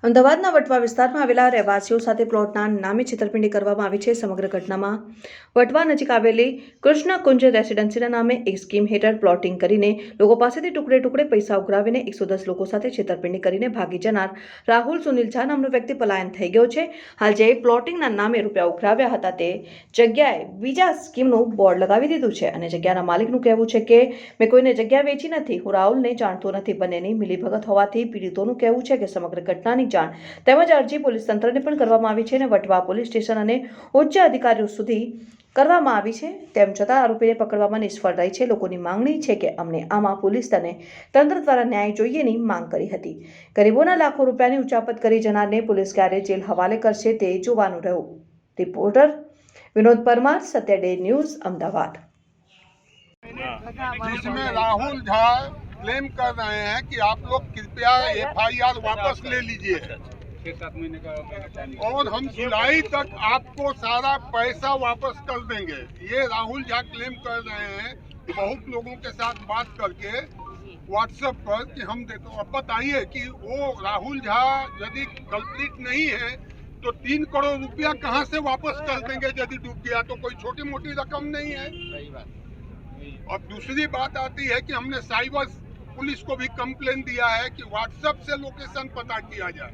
અમદાવાદના વટવા વિસ્તારમાં આવેલા રહેવાસીઓ સાથે પ્લોટના નામે છેતરપિંડી કરવામાં આવી છે। સમગ્ર ઘટનામાં વટવા નજીક આવેલી કૃષ્ણકુંજ રેસિડેન્સીના નામે એક સ્કીમ હેઠળ પ્લોટિંગ કરીને લોકો પાસેથી ટુકડે ટુકડે પૈસા ઉઘરાવીને 110 લોકો સાથે છેતરપિંડી કરીને ભાગી જનાર રાહુલ સુનિલ ઝા નામનો વ્યક્તિ પલાયન થઈ ગયો છે। હાલ જે પ્લોટિંગના નામે રૂપિયા ઉઘરાવ્યા હતા તે જગ્યાએ બીજા સ્કીમનું બોર્ડ લગાવી દીધું છે અને જગ્યાના માલિકનું કહેવું છે કે મેં કોઈને જગ્યા વેચી નથી, હું રાહુલને જાણતો નથી। બંનેની મિલીભગત હોવાથી પીડિતોનું કહેવું છે કે સમગ્ર ઘટનાની જાણ તેમજ અરજી પોલીસ તંત્રને પણ કરવામાં આવી છે અને વટવા પોલીસ સ્ટેશન અને ઉચ્ચ અધિકારીઓ સુધી કરવામાં આવી છે। તેમ છતાં આરોપીને પકડવામાં નિષ્ફળ રહી છે। લોકોની માંગણી છે કે અમને આમાં પોલીસ અને તંત્ર દ્વારા ન્યાય જોઈએની માંગ કરી હતી। ગરીબોના લાખો રૂપિયાની ઉચાપત કરી જનારને પોલીસ ક્યારે જેલ હવાલે કરશે તે જોવાનું રહ્યું। રિપોર્ટર विनोद परमार, सत्य डे न्यूज, अहमदाबाद। जिसमें राहुल झा क्लेम कर रहे हैं कि आप लोग कृपया FIR वापस ले लीजिए और हम जुलाई तक आपको सारा पैसा वापस कर देंगे। ये राहुल झा क्लेम कर रहे हैं। बहुत लोगों के साथ बात करके व्हाट्सएप पर कि हम देखो, अब बताइए कि वो राहुल झा यदि कल्प्रिट नहीं है तो 3 करोड़ रुपया कहाँ से वापस कर देंगे? यदि डूब गया तो कोई छोटी मोटी रकम नहीं है। और दूसरी बात आती है कि हमने साइबर पुलिस को भी कंप्लेन दिया है कि व्हाट्सएप से लोकेशन पता किया जाए,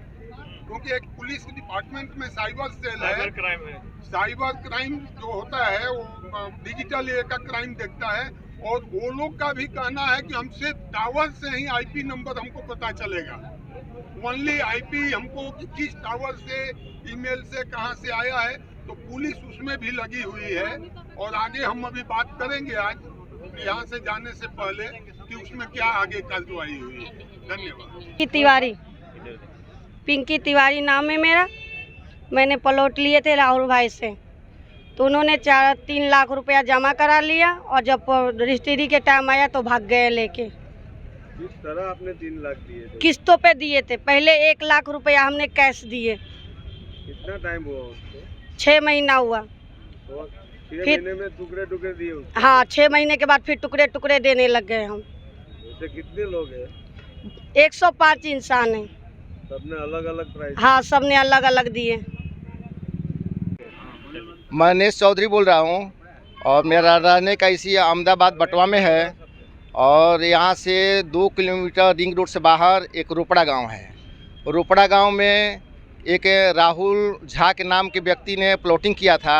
क्योंकि एक पुलिस डिपार्टमेंट में साइबर सेल है। साइबर क्राइम जो होता है वो डिजिटल का क्राइम देखता है और वो लोग का भी कहना है कि हमसे टावर से ही IP नंबर हमको पता चलेगा। ओनली IP हमको किस टावर से, ईमेल से, कहां से आया है, तो पुलिस उसमें भी लगी हुई है। और आगे हम अभी बात करेंगे आज यहाँ से जाने से पहले कि उसमें क्या आगे कार्रवाई हुई है। धन्यवाद। पिंकी तिवारी नाम है मेरा। मैंने प्लॉट लिए थे राहुल भाई से, तो उन्होंने 3 लाख रुपया जमा करा लिया और जब रजिस्ट्री के टाइम आया तो भाग गए लेके। किस तरह आपने 3 लाख दिए थे? किस्तों पे दिए थे। पहले 1 लाख रुपया हमने कैश दिए। कितना टाइम हुआ उसको? 6 महीना हुआ। और 6 फिर- महीने में टुकड़े टुकड़े दिए उसको? हाँ, 6 महीने के बाद फिर टुकड़े टुकड़े देने लग गए हम। उससे कितने लोग हैं? 105 इंसान है। सबने अलग अलग प्राइस? हाँ, सबने अलग अलग दिए। मैं नेश चौधरी बोल रहा हूँ और मेरा रहने का इसी अहमदाबाद बटवा में है। और यहाँ से 2 किलोमीटर रिंग रोड से बाहर एक रोपड़ा गांव है। रोपड़ा गांव में एक राहुल झा के नाम के व्यक्ति ने प्लॉटिंग किया था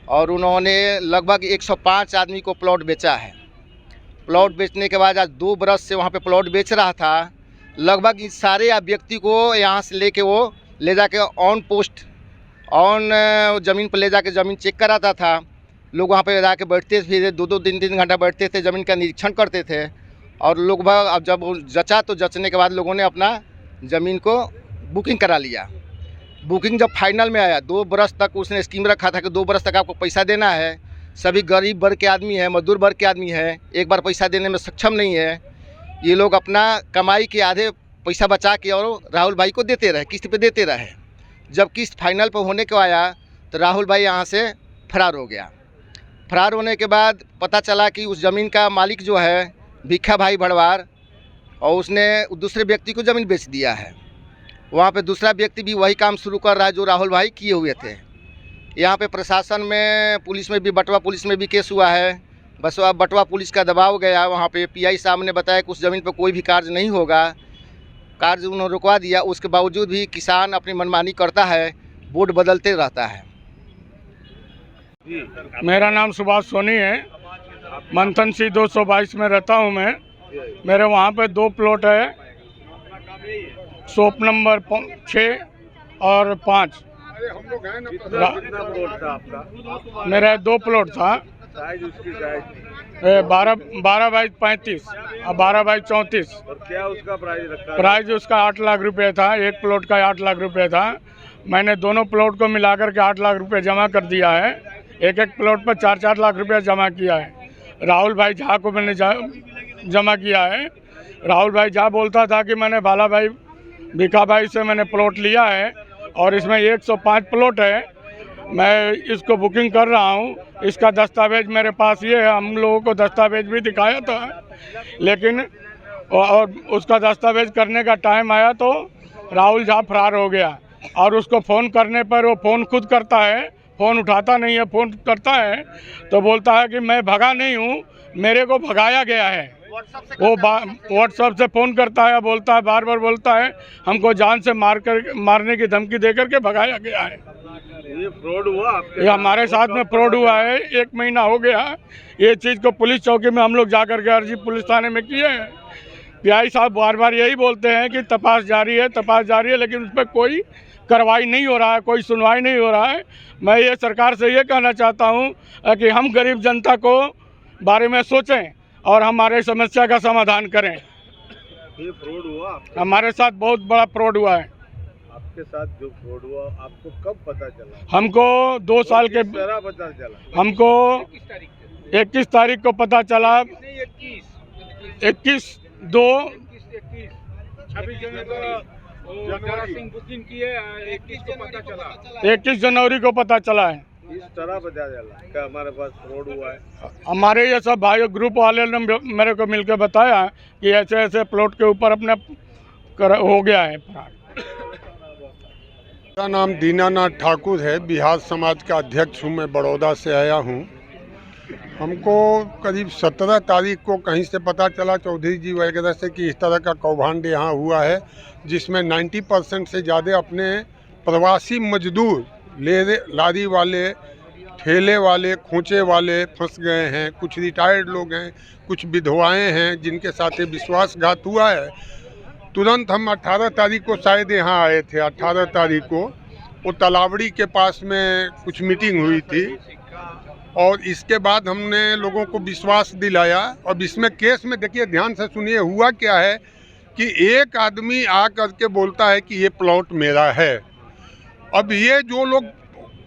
और उन्होंने लगभग 105 आदमी को प्लॉट बेचा है। प्लॉट बेचने के बाद आज 2 बरस से वहाँ पे प्लॉट बेच रहा था। लगभग इस सारे व्यक्ति को यहाँ से लेके वो ले जाके ऑन पोस्ट ऑन ज़मीन पर ले जाके ज़मीन चेक कराता था। लोग वहाँ पे जाके बैठते थे, 2-2 3-3 घंटा बैठते थे, ज़मीन का निरीक्षण करते थे। और लोग अब जब जचा तो जचने के बाद लोगों ने अपना ज़मीन को बुकिंग करा लिया। बुकिंग जब फाइनल में आया, 2 बरस तक उसने स्कीम रखा था कि 2 बरस तक आपको पैसा देना है। सभी गरीब वर्ग के आदमी हैं, मजदूर वर्ग के आदमी हैं, एक बार पैसा देने में सक्षम नहीं है। ये लोग अपना कमाई के आधे पैसा बचा के और राहुल भाई को देते रहे, किस्त पे देते रहे। जब किस्त फाइनल पर होने को आया तो राहुल भाई यहाँ से फरार हो गया। फरार होने के बाद पता चला कि उस ज़मीन का मालिक जो है भिखा भाई भड़वार, और उसने दूसरे व्यक्ति को ज़मीन बेच दिया है। वहाँ पे दूसरा व्यक्ति भी वही काम शुरू कर रहा है जो राहुल भाई किए हुए थे। यहाँ पे प्रशासन में, पुलिस में भी, बटवा पुलिस में भी केस हुआ है। बस अब बटवा पुलिस का दबाव गया। वहाँ पे PI साहब ने बताया कि उस ज़मीन पर कोई भी कार्य नहीं होगा। कार्य उन्होंने रुकवा दिया। उसके बावजूद भी किसान अपनी मनमानी करता है, बोर्ड बदलते रहता है। मेरा नाम सुभाष सोनी है। मंथन सी 222 में रहता हूँ मैं। मेरे वहाँ पे 2 प्लॉट है, शॉप नंबर 6 और 5। कितना प्लॉट था आपका? मेरा 2 प्लॉट था। साइज उसकी साइज? 12 बाई 35 और 12 बाई 34। और क्या उसका प्राइस रखा? प्राइस उसका 8 लाख रुपये था। एक प्लॉट का 8 लाख रुपये था। मैंने दोनों प्लॉट को मिलाकर के 8 लाख रुपये जमा कर दिया है। एक प्लॉट पर 4-4 लाख रुपया जमा किया है। राहुल भाई झा को मैंने जमा किया है। राहुल भाई झा बोलता था कि मैंने बाला भाई, भिखा भाई से मैंने प्लॉट लिया है और इसमें 105 प्लॉट है। मैं इसको बुकिंग कर रहा हूँ। इसका दस्तावेज मेरे पास ये है। हम लोगों को दस्तावेज भी दिखाया था, लेकिन और उसका दस्तावेज करने का टाइम आया तो राहुल झा फरार हो गया और उसको फ़ोन करने पर वो फ़ोन खुद करता है, फ़ोन उठाता नहीं है। फ़ोन करता है तो बोलता है कि मैं भगा नहीं हूँ, मेरे को भगाया गया है। वो व्हाट्सएप से फ़ोन करता है, बोलता है, बार बार बोलता है हमको जान से मारने की धमकी दे करके भगाया गया है। ये फ्रॉड हुआ आपके ये हमारे साथ में फ्रॉड हुआ है। 1 महीना हो गया ये चीज़ को पुलिस चौकी में हम लोग जा कर के अर्जी पुलिस थाने में किए हैं। पीआई साहब बार बार यही बोलते हैं कि तपास जारी है, लेकिन उस पर कोई कार्रवाई नहीं हो रहा है, कोई सुनवाई नहीं हो रहा है। मैं ये सरकार से ये कहना चाहता हूँ कि हम गरीब जनता को बारे में सोचें और हमारे समस्या का समाधान करें। ये फ्रॉड हुआ हमारे साथ बहुत बड़ा फ्रॉड हुआ है। आपके साथ जो फ्रॉड हुआ आपको कब पता चला? हमको 2 साल के तरह पता चला? हमको 21 तारीख को पता चला। 21 जनवरी को पता चला है। इस तरह पता चला कि हमारे पास फ्रॉड हुआ है। हमारे ये सब भाई ग्रुप वाले ने मेरे को मिलकर बताया कि ऐसे ऐसे प्लॉट के ऊपर अपने हो गया है फ्रॉड। मेरा नाम दीनानाथ ठाकुर है, बिहार समाज का अध्यक्ष हूँ। मैं बड़ौदा से आया हूँ। हमको करीब 17 तारीख को कहीं से पता चला चौधरी जी वगैरह से कि इस तरह का कौभांड यहाँ हुआ है, जिसमें 90% से ज़्यादा अपने प्रवासी मजदूर लारी वाले, ठेले वाले, खोचे वाले फंस गए हैं। कुछ रिटायर्ड लोग हैं, कुछ विधवाएँ हैं जिनके साथ ये विश्वासघात हुआ है। तुरंत हम 18 तारीख को शायद यहाँ आए थे। 18 तारीख को वो तलावड़ी के पास में कुछ मीटिंग हुई थी और इसके बाद हमने लोगों को विश्वास दिलाया। और इसमें केस में देखिए, ध्यान से सुनिए, हुआ क्या है कि एक आदमी आ करके बोलता है कि ये प्लॉट मेरा है। अब ये जो लोग,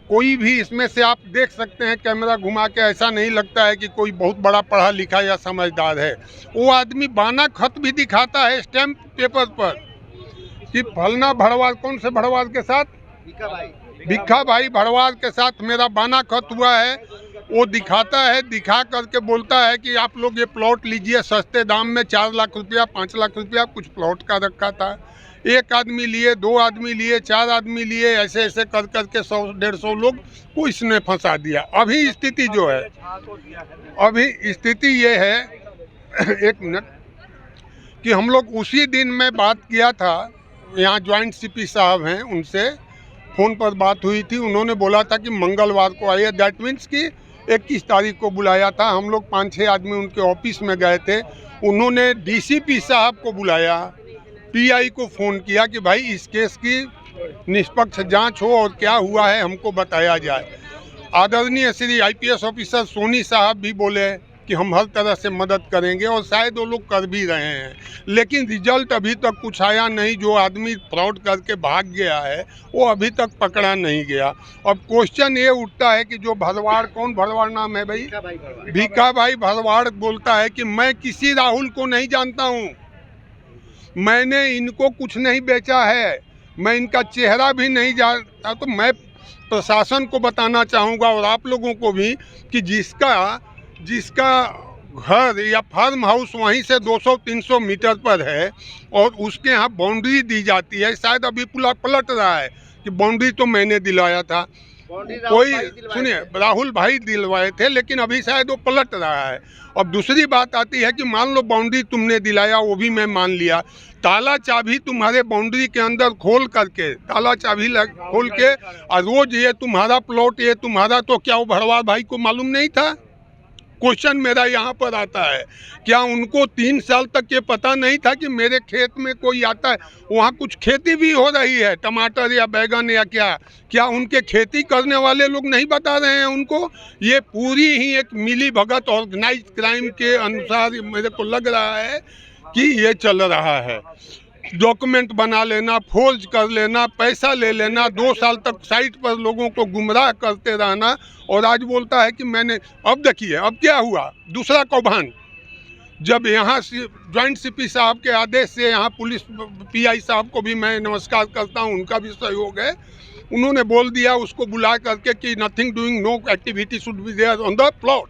कोई भी इसमें से आप देख सकते हैं कैमरा घुमा के, ऐसा नहीं लगता है कि कोई बहुत बड़ा पढ़ा लिखा या समझदार है। वो आदमी बाना खत भी दिखाता है स्टैम्प पेपर पर कि फलना भड़वार, कौन से भड़वार के साथ, भिक्खा भाई भड़वार के साथ मेरा बाना खत हुआ है। वो दिखाता है, दिखा करके बोलता है कि आप लोग ये प्लॉट लीजिए सस्ते दाम में। 4 लाख रुपया, 5 लाख रुपया कुछ प्लॉट का रखा था। 1 आदमी लिए, 2 आदमी लिए, 4 आदमी लिए, ऐसे ऐसे कर करके 100-150 लोग को इसने फंसा दिया। अभी स्थिति जो है, अभी स्थिति ये है 1 मिनट, कि हम लोग उसी दिन में बात किया था, यहाँ ज्वाइंट सीपी साहब हैं, उनसे फ़ोन पर बात हुई थी। उन्होंने बोला था कि मंगलवार को आइए। दैट मीन्स कि 21 तारीख को बुलाया था। हम लोग 5-6 आदमी उनके ऑफिस में गए थे। उन्होंने डीसीपी साहब को बुलाया, पीआई को फ़ोन किया कि भाई इस केस की निष्पक्ष जांच हो और क्या हुआ है हमको बताया जाए। आदरणीय श्री IPS ऑफिसर सोनी साहब भी बोले कि हम हर तरह से मदद करेंगे और शायद वो लोग कर भी रहे हैं, लेकिन रिजल्ट अभी तक कुछ आया नहीं। जो आदमी फ्रॉड करके भाग गया है वो अभी तक पकड़ा नहीं गया। अब क्वेश्चन ये उठता है कि जो भरवाड़, कौन भरवाड़ नाम है भाई, भिक्खा भाई भरवाड़ बोलता है कि मैं किसी राहुल को नहीं जानता हूँ, मैंने इनको कुछ नहीं बेचा है, मैं इनका चेहरा भी नहीं जानता। तो मैं प्रशासन को बताना चाहूँगा और आप लोगों को भी कि जिसका घर या फार्म हाउस वहीं से 200-300 मीटर पर है और उसके यहाँ बाउंड्री दी जाती है, शायद अभी पूरा पलट रहा है कि बाउंड्री तो मैंने दिलाया था, कोई सुनिए, राहुल भाई दिलवाए थे, लेकिन अभी शायद वो पलट रहा है। अब दूसरी बात आती है कि मान लो बाउंड्री तुमने दिलाया, वो भी मैं मान लिया, ताला चाबी तुम्हारे बाउंड्री के अंदर खोल करके, ताला चाबी खोल के, और रोज ये तुम्हारा प्लॉट, ये तुम्हारा, तो क्या वो भरवार भाई को मालूम नहीं था? क्वेश्चन मेरा यहाँ पर आता है, क्या उनको 3 साल तक ये पता नहीं था कि मेरे खेत में कोई आता है? वहाँ कुछ खेती भी हो रही है, टमाटर या बैगन या क्या उनके खेती करने वाले लोग नहीं बता रहे हैं उनको? ये पूरी ही एक मिली भगत ऑर्गेनाइज क्राइम के अनुसार मेरे को लग रहा है कि ये चल रहा है। डॉक्यूमेंट बना लेना, फोर्ज कर लेना, पैसा ले लेना, 2 साल तक साइट पर लोगों को गुमराह करते रहना, और आज बोलता है कि मैंने। अब देखिए अब क्या हुआ, दूसरा कौभांड, जब यहाँ से ज्वाइंट सीपी साहब के आदेश से यहाँ पुलिस पीआई साहब को भी मैं नमस्कार करता हूँ, उनका भी सहयोग है, उन्होंने बोल दिया उसको बुला करके कि nothing doing, no activity should be there on the plot,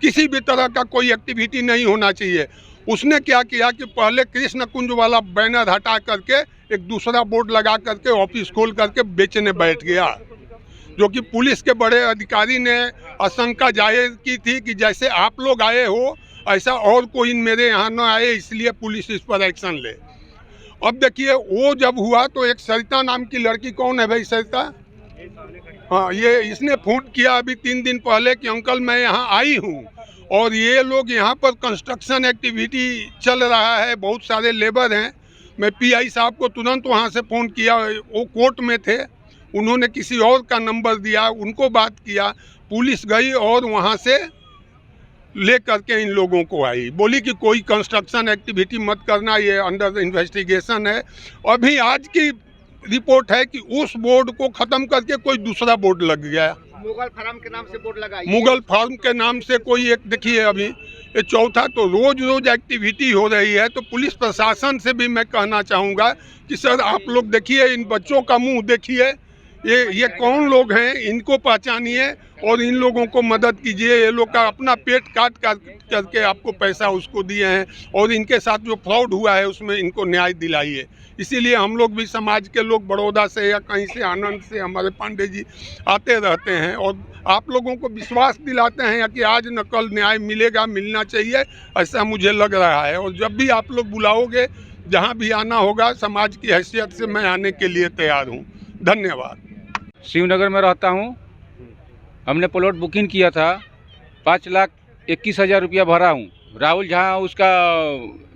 किसी भी तरह का कोई एक्टिविटी नहीं होना चाहिए। उसने क्या किया कि पहले कृष्ण कुंज वाला बैनर हटा करके एक दूसरा बोर्ड लगा करके ऑफिस खोल करके बेचने बैठ गया, जो कि पुलिस के बड़े अधिकारी ने आशंका जाहिर की थी कि जैसे आप लोग आए हो ऐसा और कोई मेरे यहाँ न आए, इसलिए पुलिस इस पर एक्शन ले। अब देखिए वो जब हुआ तो एक सरिता नाम की लड़की, कौन है भाई सरिता? हाँ, ये इसने फ़ोन किया अभी 3 दिन पहले कि अंकल मैं यहाँ आई हूँ और ये लोग यहाँ पर कंस्ट्रक्शन एक्टिविटी चल रहा है, बहुत सारे लेबर हैं। मैं पीआई साहब को तुरंत वहाँ से फ़ोन किया, वो कोर्ट में थे, उन्होंने किसी और का नंबर दिया, उनको बात किया, पुलिस गई और वहाँ से ले करके इन लोगों को आई, बोली कि कोई कंस्ट्रक्शन एक्टिविटी मत करना, ये अंडर इन्वेस्टिगेशन है। अभी आज की रिपोर्ट है कि उस बोर्ड को ख़त्म करके कोई दूसरा बोर्ड लग गया, मुगल फार्म के नाम से बोर्ड लगा, मुगल फार्म के नाम से कोई एक, देखिए अभी ये चौथा, तो रोज एक्टिविटी हो रही है। तो पुलिस प्रशासन से भी मैं कहना चाहूँगा कि सर आप लोग देखिए, इन बच्चों का मुंह देखिए, ये कौन लोग हैं, इनको पहचानिए और इन लोगों को मदद कीजिए। ये लोग का अपना पेट काट करके आपको पैसा उसको दिए हैं और इनके साथ जो फ्रॉड हुआ है उसमें इनको न्याय दिलाइए। इसीलिए हम लोग भी समाज के लोग बड़ौदा से या कहीं से, आनंद से, हमारे पांडे जी आते रहते हैं और आप लोगों को विश्वास दिलाते हैं कि आज न कल न्याय मिलेगा, मिलना चाहिए, ऐसा मुझे लग रहा है। और जब भी आप लोग बुलाओगे, जहाँ भी आना होगा, समाज की हैसियत से मैं आने के लिए तैयार हूँ। धन्यवाद। शिवनगर में रहता हूँ। हमने प्लॉट बुकिंग किया था, 5,21,000 रुपया भरा हूँ। राहुल झा उसका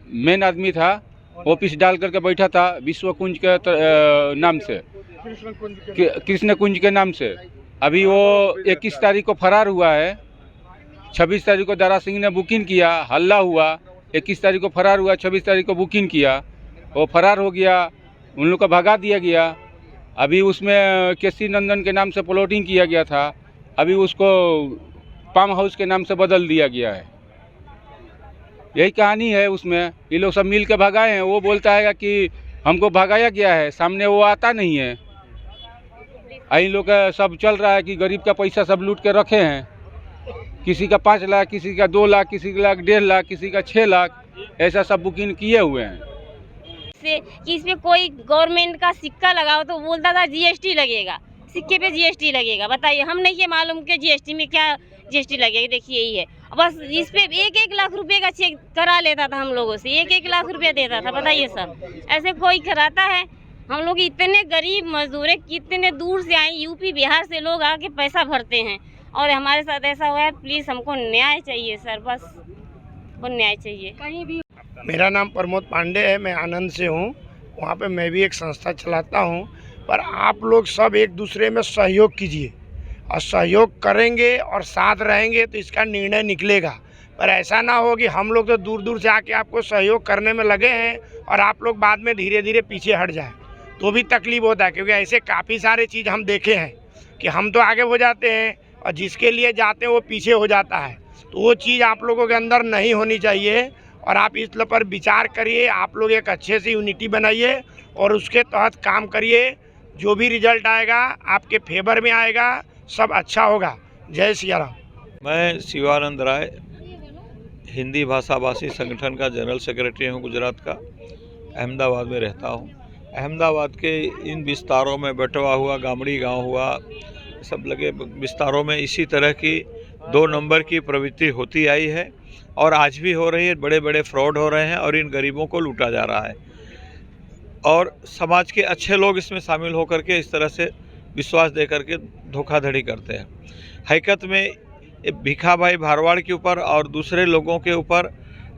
मेन आदमी था, ऑफिस डाल करके बैठा था विश्व कुंज के नाम से, कृष्ण कुंज के नाम से। अभी वो 21 तारीख को फरार हुआ है। 26 तारीख को दारा सिंह ने बुकिंग किया, हल्ला हुआ, 21 तारीख को फरार हुआ, 26 तारीख को बुकिंग किया, वो फरार हो गया, उन लोग को भगा दिया गया। अभी उसमें केसी नंदन के नाम से प्लॉटिंग किया गया था, अभी उसको फार्म हाउस के नाम से बदल दिया गया है। यही कहानी है उसमें। ये लोग सब मिल के भगाए हैं। वो बोलता है कि हमको भगाया गया है, सामने वो आता नहीं है। इन लोग का सब चल रहा है कि गरीब का पैसा सब लूट के रखे हैं, किसी का 5 लाख, किसी का 2 लाख, किसी का 1.5 लाख, किसी का 6 लाख, ऐसा सब बुकिंग किए हुए हैं। से कि इसमें कोई गवर्नमेंट का सिक्का लगाओ तो बोलता था जीएसटी लगेगा, सिक्के पे जीएसटी लगेगा। बताइए, हम नहीं ये मालूम कि जीएसटी में क्या जीएसटी लगेगा। देखिए यही है, बस इस पे 1-1 लाख रुपए का चेक करा लेता था हम लोगों से, 1-1 लाख रुपया देता था। बताइए सर, ऐसे कोई कराता है? हम लोग इतने गरीब मजदूर हैं, कितने दूर से आए, यूपी बिहार से लोग आके पैसा भरते हैं और हमारे साथ ऐसा हुआ है। प्लीज़ हमको न्याय चाहिए सर, बस हमको न्याय चाहिए। कहीं भी मेरा नाम प्रमोद पांडे है, मैं आनंद से हूँ। वहाँ पे मैं भी एक संस्था चलाता हूँ। पर आप लोग सब एक दूसरे में सहयोग कीजिए, और सहयोग करेंगे और साथ रहेंगे तो इसका निर्णय निकलेगा। पर ऐसा ना हो कि हम लोग तो दूर दूर से आके आपको सहयोग करने में लगे हैं और आप लोग बाद में धीरे धीरे पीछे हट जाए, तो भी तकलीफ होता है। क्योंकि ऐसे काफ़ी सारे चीज़ हम देखे हैं कि हम तो आगे हो जाते हैं और जिसके लिए जाते हैं वो पीछे हो जाता है। तो वो चीज़ आप लोगों के अंदर नहीं होनी चाहिए और आप इस पर विचार करिए। आप लोग एक अच्छे से यूनिटी बनाइए और उसके तहत काम करिए। जो भी रिजल्ट आएगा आपके फेवर में आएगा, सब अच्छा होगा। जय सिया राम। मैं शिवानंद राय, हिंदी भाषा भाषी संगठन का जनरल सेक्रेटरी हूँ गुजरात का। अहमदाबाद में रहता हूँ। अहमदाबाद के इन विस्तारों में बटवा हुआ, गामड़ी गांव हुआ, सब लगे विस्तारों में इसी तरह की 2 नंबर की प्रवृत्ति होती आई है और आज भी हो रही है। बड़े बड़े फ्रॉड हो रहे हैं और इन गरीबों को लूटा जा रहा है और समाज के अच्छे लोग इसमें शामिल होकर के इस तरह से विश्वास दे करके धोखाधड़ी करते हैं। हकीकत में भिखा भाई भारवाड़ के ऊपर और दूसरे लोगों के ऊपर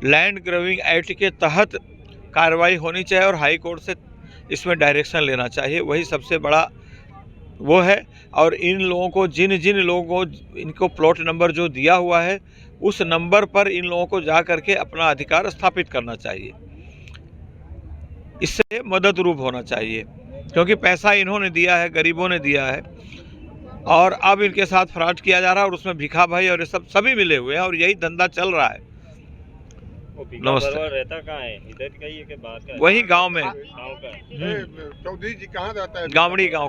लैंड ग्रैबिंग एक्ट के तहत कार्रवाई होनी चाहिए और हाई कोर्ट से इसमें डायरेक्शन लेना चाहिए। वही सबसे बड़ा वो है। और इन लोगों को जिन लोगों को इनको प्लॉट नंबर जो दिया हुआ है उस नंबर पर इन लोगों को जा करके अपना अधिकार स्थापित करना चाहिए। इससे मदद रूप होना चाहिए क्योंकि पैसा इन्होंने दिया है, गरीबों ने दिया है और अब इनके साथ फ्रॉड किया जा रहा है और उसमें भिखा भाई और ये सब सभी मिले हुए हैं और यही धंधा चल रहा है। नमस्ते। रहता कहाँ है? इधर का ही है कि बाहर का? वही गांव में। चौधरी जी कहाँ रहता है? गामड़ी गांव का।